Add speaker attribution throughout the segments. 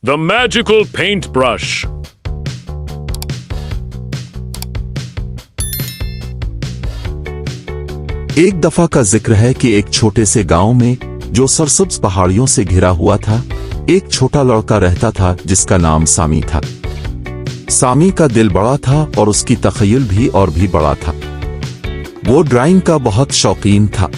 Speaker 1: The magical paintbrush.
Speaker 2: एक दफा का जिक्र है कि एक छोटे से गांव में, जो सरसब्ज पहाड़ियों से घिरा हुआ था, एक छोटा लड़का रहता था जिसका नाम सामी था। सामी का दिल बड़ा था और उसकी तखय्युल भी और भी बड़ा था। वो ड्राइंग का बहुत शौकीन था।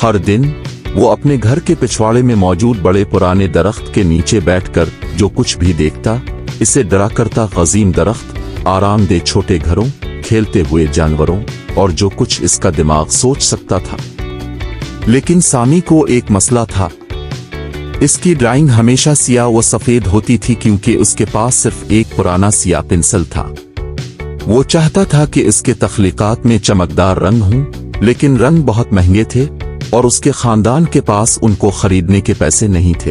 Speaker 2: हर दिन वो अपने घर के पिछवाड़े में मौजूद बड़े पुराने दरख्त के नीचे बैठकर जो कुछ भी देखता, इसे डरा करता गजीम दरख्त, आरामदेह छोटे घरों, खेलते हुए जानवरों और जो कुछ इसका दिमाग सोच सकता था। लेकिन सामी को एक मसला था। इसकी ड्राइंग हमेशा सियाह व सफेद होती थी क्योंकि उसके पास सिर्फ एक पुराना सियाह पेंसिल था। वो चाहता था कि इसके तख्लीकात में चमकदार रंग हों, लेकिन रंग बहुत महंगे थे और उसके खानदान के पास उनको खरीदने के पैसे नहीं थे।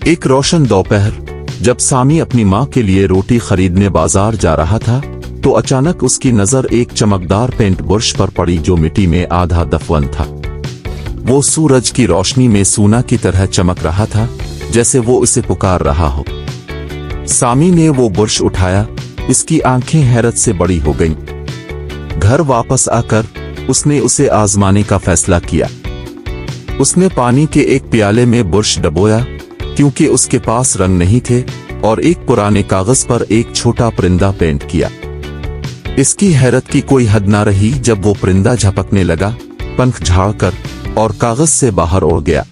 Speaker 2: एक रोशन दोपहर, जब सामी अपनी माँ के लिए रोटी खरीदने बाजार जा रहा था, तो अचानक उसकी नजर एक चमकदार पेंट ब्रश पर पड़ी जो मिट्टी में आधा दफन था। वो सूरज की रोशनी में सोना की तरह चमक रहा था, जैसे वो उसे पुकार रहा हो। सामी ने वो ब्रश उठाया, इसकी आंखें हैरत से बड़ी हो गईं। घर वापस आकर उसने उसे आजमाने का फैसला किया। उसने पानी के एक प्याले में ब्रश डबोया, क्योंकि उसके पास रंग नहीं थे, और एक पुराने कागज पर एक छोटा परिंदा पेंट किया। इसकी हैरत की कोई हद ना रही जब वो परिंदा झपकने लगा, पंख झाड़कर, और कागज से बाहर उड़ गया।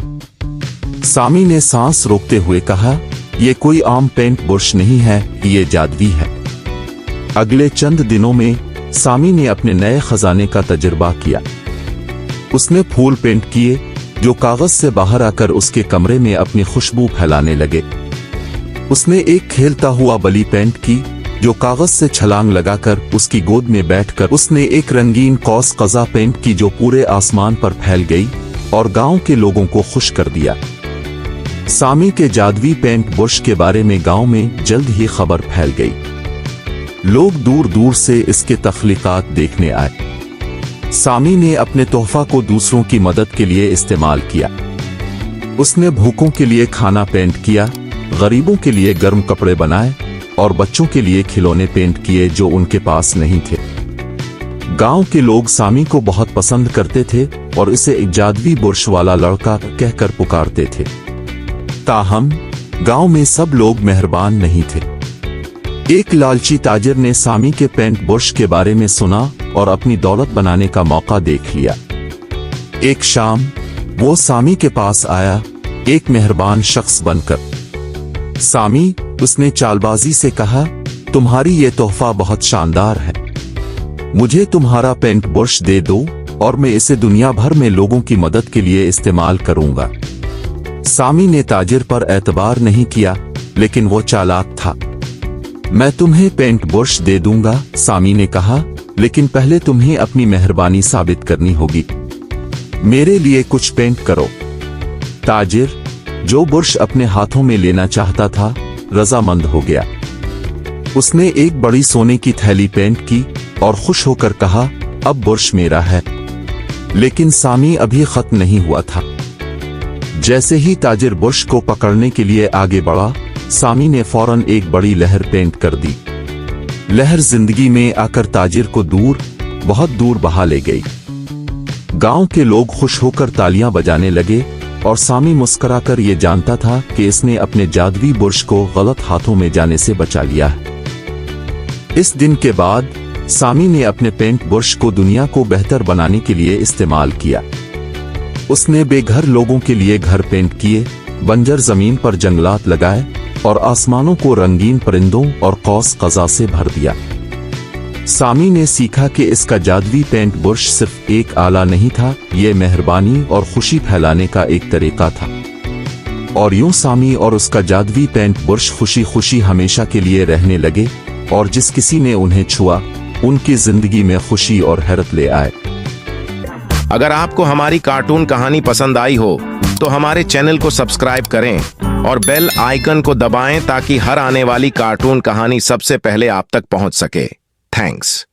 Speaker 2: सामी ने सांस रोकते हुए कहा, ये कोई आम पेंट ब्रश नहीं है, ये जादुई है। अगले चंद दिनों में सामी ने अपने नए खजाने का तजुर्बा किया। उसने फूल पेंट किए जो कागज से बाहर आकर उसके कमरे में अपनी खुशबू फैलाने लगे। उसने एक खेलता हुआ बली पेंट की जो कागज से छलांग लगाकर उसकी गोद में बैठकर, उसने एक रंगीन कौस कज़ा पेंट की जो पूरे आसमान पर फैल गई और गांव के लोगों को खुश कर दिया। सामी के जादुई पेंट ब्रश के बारे में गांव में जल्द ही खबर फैल गई। लोग दूर दूर से इसके तख्लीकात देखने आए। सामी ने अपने तोहफा को दूसरों की मदद के लिए इस्तेमाल किया। उसने भूखों के लिए खाना पेंट किया, गरीबों के लिए गर्म कपड़े बनाए और बच्चों के लिए खिलौने पेंट किए जो उनके पास नहीं थे। गांव के लोग सामी को बहुत पसंद करते थे और इसे एक जादुई ब्रश वाला लड़का कहकर पुकारते थे। ताहम गांव में सब लोग मेहरबान नहीं थे। एक लालची ताजिर ने सामी के पेंट ब्रश के बारे में सुना और अपनी दौलत बनाने का मौका देख लिया। एक शाम वो सामी के पास आया, एक मेहरबान शख्स बनकर। सामी, उसने चालबाजी से कहा, तुम्हारी ये तोहफा बहुत शानदार है। मुझे तुम्हारा पेंट ब्रश दे दो और मैं इसे दुनिया भर में लोगों की मदद के लिए इस्तेमाल करूंगा। सामी ने ताजिर पर एतबार नहीं किया, लेकिन वो चालाक था। मैं तुम्हें पेंट ब्रश दे दूंगा, सामी ने कहा, लेकिन पहले तुम्हें अपनी मेहरबानी साबित करनी होगी। मेरे लिए कुछ पेंट करो। ताजिर, जो ब्रश अपने हाथों में लेना चाहता था, रजामंद हो गया। उसने एक बड़ी सोने की थैली पेंट की और खुश होकर कहा, अब ब्रश मेरा है। लेकिन सामी अभी खत्म नहीं हुआ था। जैसे ही ताजिर ब्रश को पकड़ने के लिए आगे बढ़ा, सामी ने फौरन एक बड़ी लहर पेंट कर दी। लहर जिंदगी में आकर ताजिर को दूर, बहुत दूर बहा ले गई। गांव के लोग खुश होकर तालियां बजाने लगे और सामी मुस्कुराकर ये जानता था कि इसने अपने जादुई ब्रश को गलत हाथों में जाने से बचा लिया है। इस दिन के बाद सामी ने अपने पेंट ब्रश को दुनिया को बेहतर बनाने के लिए इस्तेमाल किया। उसने बेघर लोगों के लिए घर पेंट किए, बंजर जमीन पर जंगलात लगाए और आसमानों को रंगीन परिंदों और कौस कज़ा से भर दिया। सामी ने सीखा कि इसका जादुई पेंट ब्रश सिर्फ एक आला नहीं था, ये मेहरबानी और खुशी फैलाने का एक तरीका था। और यूं सामी और उसका जादुई पेंट ब्रश खुशी खुशी हमेशा के लिए रहने लगे, और जिस किसी ने उन्हें छुआ, उनकी जिंदगी में खुशी और हैरत ले आए।
Speaker 3: अगर आपको हमारी कार्टून कहानी पसंद आई हो तो हमारे चैनल को सब्सक्राइब करें और बेल आइकन को दबाएं ताकि हर आने वाली कार्टून कहानी सबसे पहले आप तक पहुंच सके। थैंक्स।